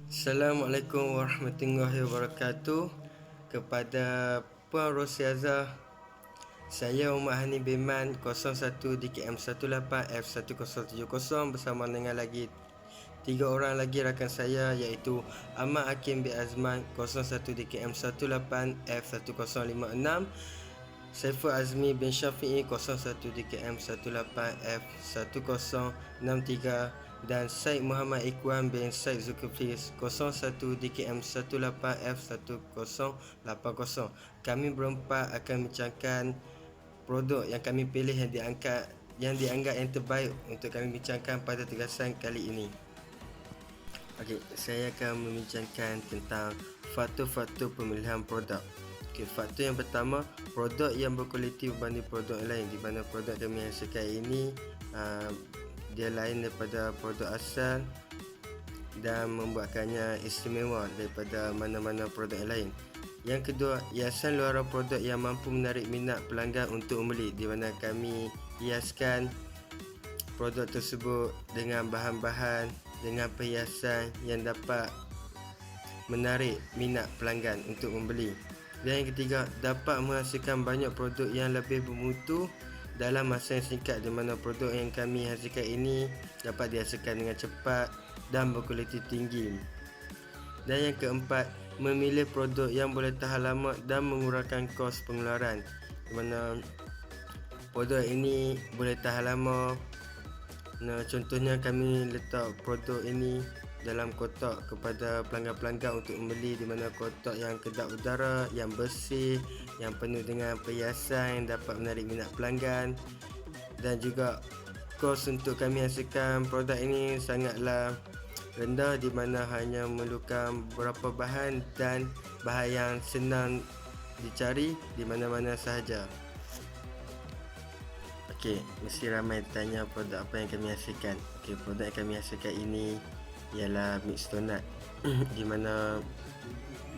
Assalamualaikum warahmatullahi wabarakatuh. Kepada Puan Rosiaza, saya Umar Hani Biman 01 DKM 18F1070 bersama dengan lagi 3 orang lagi rakan saya, iaitu Ahmad Hakim bin Azman 01 DKM 18F1056, Saiful Azmi bin Syafi'i 01 DKM 18F1063 dan Syed Muhammad Ikhwan bin Syed Zulkifli 01 DKM 18F1080. Kami berempat akan bincangkan produk yang kami pilih yang dianggap yang terbaik untuk kami bincangkan pada tugasan kali ini. Okey, saya akan membincangkan tentang faktor-faktor pemilihan produk. Okey, faktor yang pertama, produk yang berkualiti berbanding produk yang lain, di mana produk kami hasilkan ini dia lain daripada produk asal dan membuatkannya istimewa daripada mana-mana produk yang lain. Yang kedua, hiasan luaran produk yang mampu menarik minat pelanggan untuk membeli, di mana kami hiaskan produk tersebut dengan bahan-bahan, dengan perhiasan yang dapat menarik minat pelanggan untuk membeli. Dan yang ketiga, dapat menghasilkan banyak produk yang lebih bermutu dalam masa yang singkat, di mana produk yang kami hasilkan ini dapat dihasilkan dengan cepat dan berkualiti tinggi. Dan yang keempat, memilih produk yang boleh tahan lama dan mengurangkan kos pengeluaran, di mana produk ini boleh tahan lama. Contohnya kami letak produk ini dalam kotak kepada pelanggan-pelanggan untuk membeli, di mana kotak yang kedap udara, yang bersih, yang penuh dengan perhiasan yang dapat menarik minat pelanggan. Dan juga kos untuk kami hasilkan produk ini sangatlah rendah, di mana hanya memerlukan beberapa bahan dan bahan yang senang dicari di mana-mana sahaja. Okey, mesti ramai tanya produk apa yang kami hasilkan. Okey, produk yang kami hasilkan ini ialah mix donut. Di mana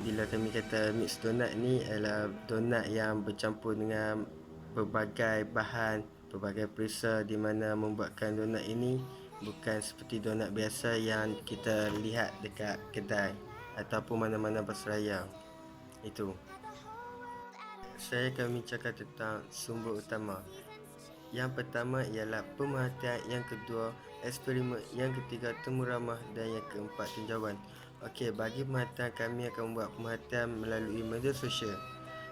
bila kami kata mix donut ni adalah donut yang bercampur dengan berbagai bahan, berbagai perisa, di mana membuatkan donut ini bukan seperti donut biasa yang kita lihat dekat kedai ataupun mana-mana pasaraya. Itu. Saya akan bincangkan tentang sumber utama. Yang pertama ialah pemerhatian, yang kedua eksperimen, yang ketiga temu ramah dan yang keempat tinjauan. Okey, bagi pemerhatian, kami akan membuat pemerhatian melalui media sosial.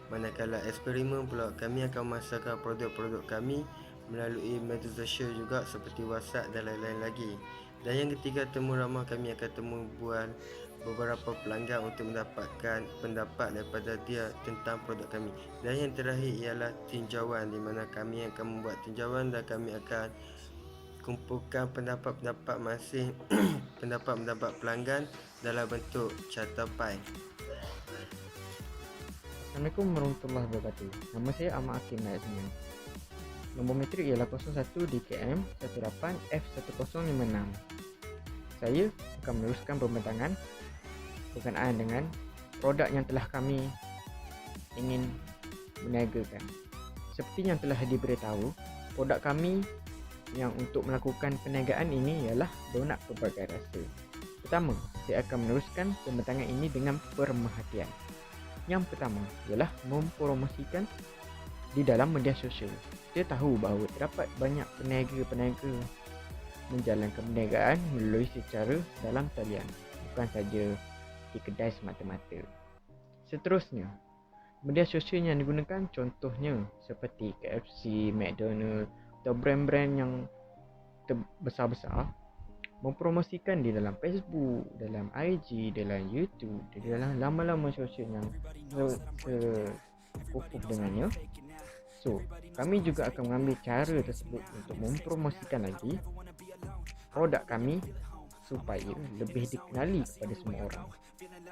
Manakala eksperimen pula, kami akan memasarkan produk-produk kami melalui media sosial juga seperti WhatsApp dan lain-lain lagi. Dan yang ketiga temu ramah, kami akan temu bual beberapa pelanggan untuk mendapatkan pendapat daripada dia tentang produk kami. Dan yang terakhir ialah tinjauan, di mana kami akan membuat tinjauan dan kami akan kumpulkan pendapat-pendapat masing pendapat-pendapat pelanggan dalam bentuk carta pie. Assalamualaikum warahmatullahi wabarakatuh. Nama saya Ahmad Hakim bin Azman. Nombor metrik ialah 01 DKM 18F1056. Saya akan meneruskan pembentangan berkenaan dengan produk yang telah kami ingin berniagakan. Seperti yang telah diberitahu, produk kami yang untuk melakukan perniagaan ini ialah donat pelbagai rasa. Pertama, saya akan meneruskan pembentangan ini dengan pemerhatian. Yang pertama ialah mempromosikan di dalam media sosial. Kita tahu bahawa terdapat banyak peniaga-peniaga menjalankan perniagaan melalui secara dalam talian, bukan saja di kedai semata-mata. Seterusnya, media sosial yang digunakan contohnya seperti KFC, McDonald atau brand-brand yang besar-besar mempromosikan di dalam Facebook, dalam IG, dalam YouTube, di dalam laman-laman sosial yang sekukuh dengannya. So, kami juga akan mengambil cara tersebut untuk mempromosikan lagi produk kami supaya lebih dikenali kepada semua orang.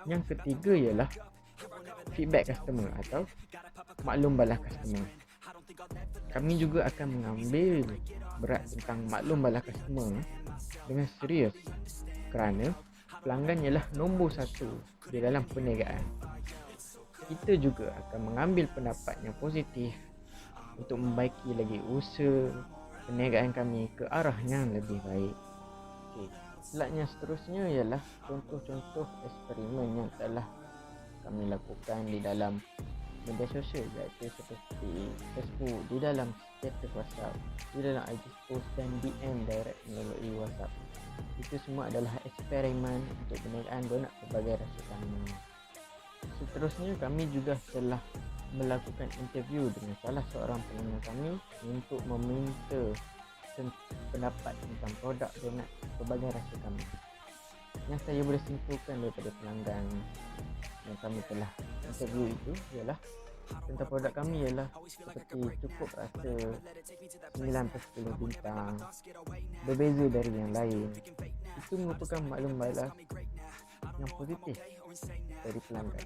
Yang ketiga ialah feedback customer atau maklum balas customer. Kami juga akan mengambil berat tentang maklum balas customer dengan serius, kerana pelanggan ialah nombor satu di dalam perniagaan. Kita juga akan mengambil pendapat yang positif untuk membaiki lagi usaha perniagaan kami ke arah yang lebih baik. Okay. Slide yang seterusnya ialah contoh-contoh eksperimen yang telah kami lakukan di dalam media sosial, iaitu seperti Facebook, di dalam status WhatsApp, di dalam IG post dan DM direct melalui WhatsApp. Itu semua adalah eksperimen untuk penilaian donat pelbagai rasa kami. Seterusnya, kami juga telah melakukan interview dengan salah seorang pelanggan kami untuk meminta pendapat tentang produk donat pelbagai rasa kami. Yang saya boleh simpulkan daripada pelanggan yang kami telah interview itu ialah tentang produk kami ialah seperti cukup rasa 9/10 bintang, berbeza dari yang lain. Itu merupakan maklum balas yang positif dari pelanggan.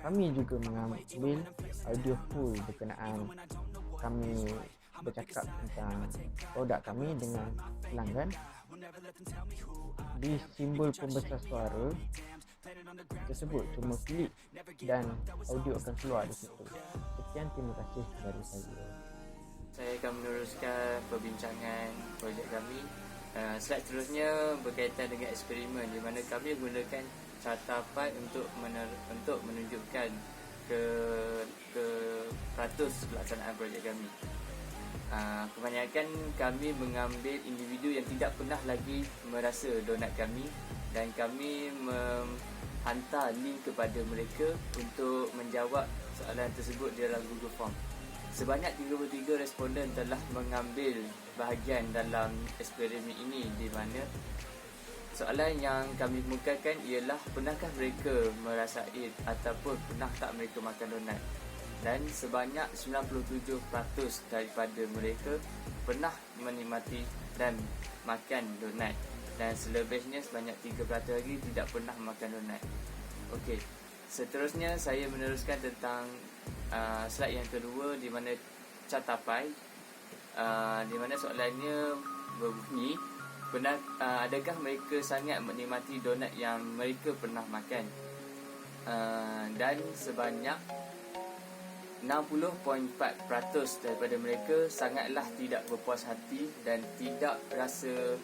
Kami juga mengambil audio full berkenaan kami bercakap tentang produk kami dengan pelanggan. Di simbol pembesar suara tersebut cuma klik dan audio akan keluar di situ. Sekian, terima kasih dari saya. Saya akan meneruskan perbincangan projek kami. Slide seterusnya berkaitan dengan eksperimen di mana kami gunakan carta pie untuk menunjukkan ke peratus pelaksanaan projek kami. Kebanyakan kami mengambil individu yang tidak pernah lagi merasa donat kami dan kami hantar link kepada mereka untuk menjawab soalan tersebut di dalam Google Form. Sebanyak 33 responden telah mengambil bahagian dalam eksperimen ini, di mana soalan yang kami kemukakan ialah pernahkah mereka merasai ataupun pernah tak mereka makan donat. Dan sebanyak 97% daripada mereka pernah menikmati dan makan donat, dan selebihnya sebanyak 3% lagi tidak pernah makan donat. Okey, seterusnya saya meneruskan tentang slide yang kedua, di mana carta pie, di mana soalannya berbunyi, adakah mereka sangat menikmati donat yang mereka pernah makan? Dan sebanyak 60.4% daripada mereka sangatlah tidak berpuas hati dan tidak rasa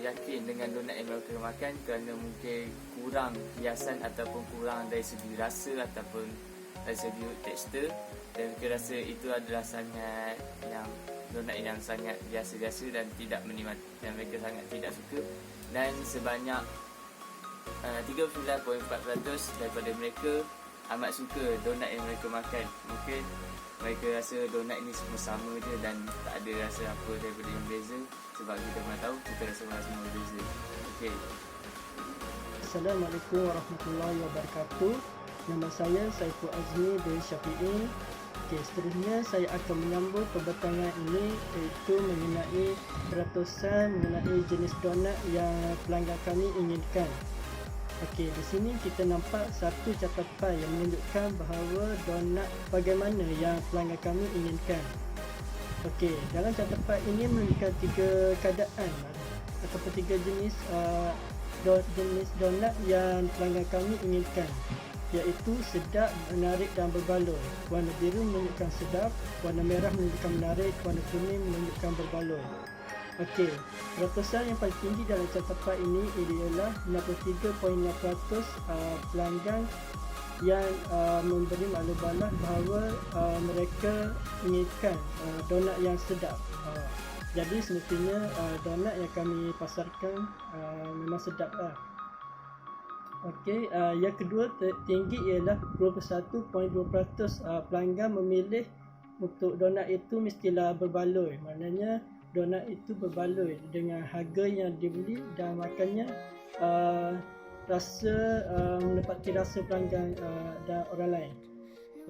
yakin dengan donat yang mereka makan, kerana mungkin kurang hiasan ataupun kurang dari segi rasa ataupun dari segi tekstur, dan mereka rasa itu adalah donat yang sangat biasa-biasa dan tidak menikmati, dan mereka sangat tidak suka. Dan sebanyak 39.4% daripada mereka amat suka donat yang mereka makan. Mungkin mereka rasa donat ini semua sama je dan tak ada rasa apa daripada yang berbeza, sebab kita pernah tahu kita rasa semua berbeza. Okey. Assalamualaikum warahmatullahi wabarakatuh. Nama saya Saiful Azmi bin Syafi'i. Okey, seterusnya saya akan menyambut pembentangan ini, iaitu mengenai peratusan mengenai jenis donat yang pelanggan kami inginkan. Okey, di sini kita nampak satu carta pie yang menunjukkan bahawa donat bagaimana yang pelanggan kami inginkan. Okey, dalam carta pie ini menunjukkan 3 keadaan ataupun 3 jenis donat yang pelanggan kami inginkan, iaitu sedap, menarik dan berbaloi. Warna biru menunjukkan sedap, warna merah menunjukkan menarik, warna kuning menunjukkan berbaloi. Okey, peratusan yang paling tinggi dalam carta pie ini ialah 63.6% pelanggan yang memberi maklum balas bahawa mereka inginkan donat yang sedap. Jadi semestinya donat yang kami pasarkan memang sedap lah. Okey, yang kedua tinggi ialah 21.2% pelanggan memilih untuk donat itu mestilah berbaloi. Maknanya donat itu berbaloi dengan harga yang dibeli dan makannya menepati rasa pelanggan dan orang lain.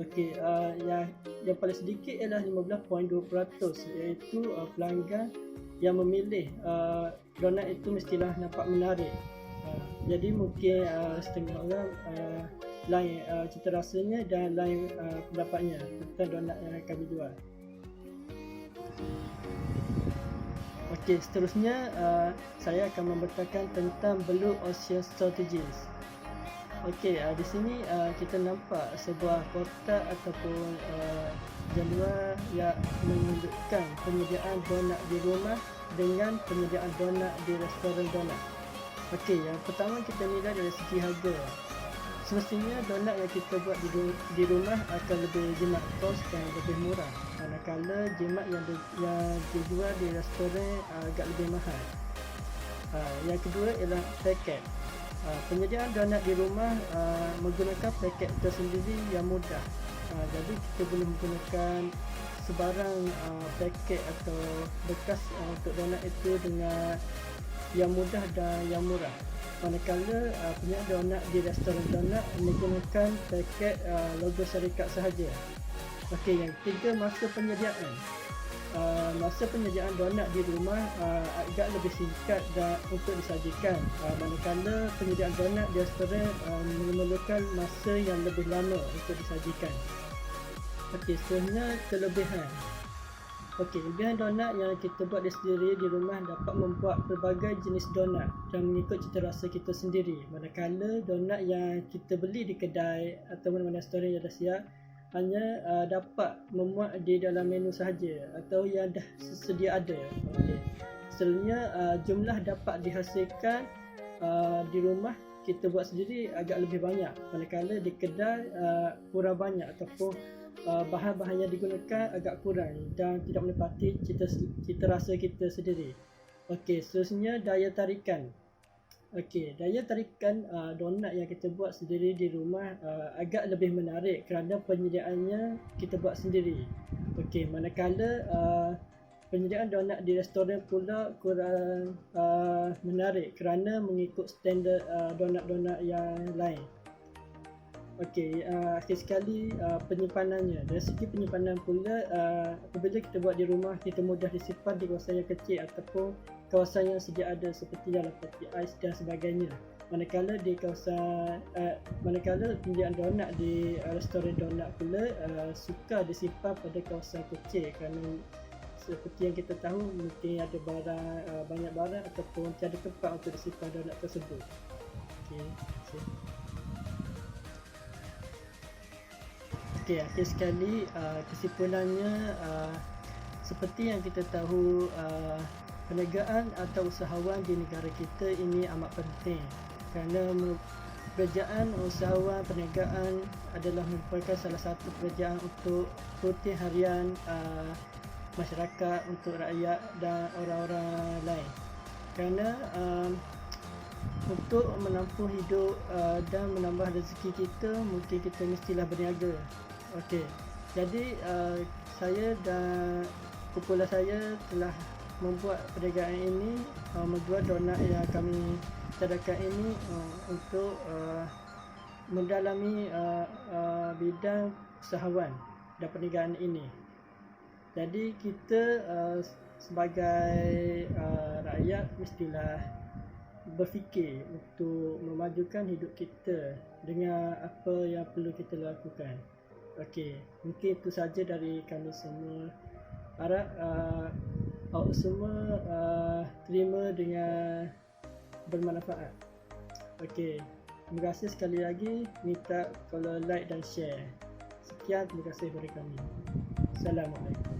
Okey, yang paling sedikit ialah 15.2%, iaitu pelanggan yang memilih donat itu mestilah nampak menarik. Jadi mungkin setengah orang lain cita rasanya dan lain pendapatnya tentang donat yang kami jual. Okey, seterusnya saya akan membentangkan tentang Blue Ocean Strategies. Okey, di sini kita nampak sebuah kotak ataupun jadual yang menunjukkan penyediaan donat di rumah dengan penyediaan donat di restoran donat. Okey, yang pertama kita nilai dari segi harga. Semestinya donat yang kita buat di rumah akan lebih jimat kos dan lebih murah, manakala jimat yang dijual di restoran agak lebih mahal. Yang kedua ialah paket. Penyediaan donat di rumah menggunakan paket tersendiri yang mudah. Jadi kita boleh menggunakan sebarang paket atau bekas untuk donat itu dengan yang mudah dan yang murah. Manakala punya donat di restoran donat menggunakan paket logo syarikat sahaja. Okey, yang ketiga, masa penyediaan. Masa penyediaan donat di rumah agak lebih singkat dan untuk disajikan, manakala penyediaan donat di restoran memerlukan masa yang lebih lama untuk disajikan. Okey, seterusnya kelebihan. Okey, kelebihan donat yang kita buat sendiri di rumah dapat membuat pelbagai jenis donat dan mengikut cita rasa kita sendiri. Manakala donat yang kita beli di kedai atau mana-mana restoran yang dah siap hanya dapat memuat di dalam menu sahaja atau yang dah sedia ada. Okey. Seterusnya jumlah dapat dihasilkan di rumah kita buat sendiri agak lebih banyak, manakala di kedai kurang banyak ataupun bahan-bahan yang digunakan agak kurang dan tidak menepati cita rasa kita sendiri. Okey, seterusnya daya tarikan. Okey, daya tarikan donat yang kita buat sendiri di rumah agak lebih menarik kerana penyediaannya kita buat sendiri. Okey, manakala penyediaan donat di restoran pula kurang menarik kerana mengikut standard donat-donat yang lain. Okey, akhir sekali penyimpanannya. Dari segi penyimpanan pula, apabila kita buat di rumah, kita mudah disimpan di kawasan yang kecil ataupun kawasan yang sedia ada seperti dalam peti ais dan sebagainya. Manakala di kawasan manakala penyediaan donat di restoran donat pula suka disimpan pada kawasan kecil kerana seperti yang kita tahu mungkin ada banyak barang ataupun tiada tempat untuk disimpan donat tersebut. Okey, Okey, akhir sekali kesimpulannya seperti yang kita tahu perniagaan atau usahawan di negara kita ini amat penting kerana pekerjaan usahawan perniagaan adalah merupakan salah satu pekerjaan untuk rutin harian masyarakat, untuk rakyat dan orang-orang lain. Kerana untuk menampung hidup dan menambah rezeki kita, mungkin kita mestilah berniaga. Okey, jadi saya dan kumpulan saya telah membuat perniagaan ini, menjual donat yang kami cadakan ini untuk mendalami bidang usahawan dan perniagaan ini. Jadi kita sebagai rakyat mestilah berfikir untuk memajukan hidup kita dengan apa yang perlu kita lakukan. Okey, mungkin itu saja dari kami semua. Harap awak semua terima dengan bermanfaat. Okey, terima kasih sekali lagi. Minta kalau like dan share. Sekian, terima kasih kepada kami. Assalamualaikum.